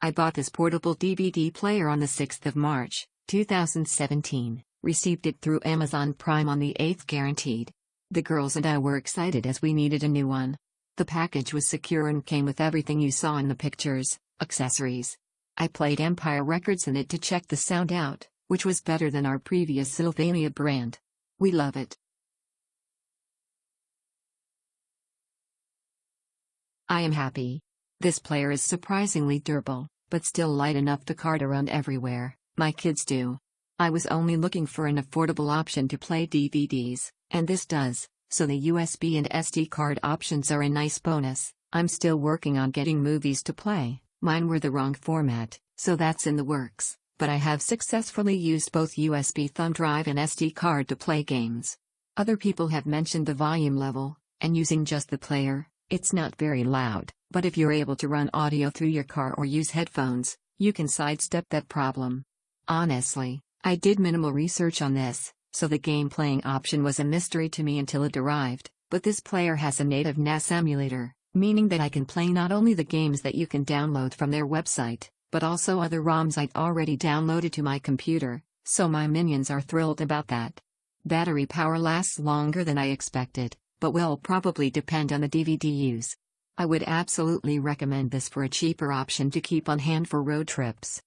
I bought this portable DVD player on the 6th of March, 2017, received it through Amazon Prime on the 8th guaranteed. The girls and I were excited as we needed a new one. The package was secure and came with everything you saw in the pictures, accessories. I played Empire Records in it to check the sound out, which was better than our previous Sylvania brand. We love it. I am happy. This player is surprisingly durable, but still light enough to cart around everywhere. My kids do. I was only looking for an affordable option to play DVDs, and this does, so the USB and SD card options are a nice bonus. I'm still working on getting movies to play. Mine were the wrong format, so that's in the works, but I have successfully used both USB thumb drive and SD card to play games. Other people have mentioned the volume level, and using just the player, it's not very loud, but if you're able to run audio through your car or use headphones, you can sidestep that problem. Honestly, I did minimal research on this, so the game playing option was a mystery to me until it arrived, but this player has a native NAS emulator, meaning that I can play not only the games that you can download from their website, but also other ROMs I'd already downloaded to my computer, so my minions are thrilled about that. Battery power lasts longer than I expected, but will probably depend on the DVD use. I would absolutely recommend this for a cheaper option to keep on hand for road trips.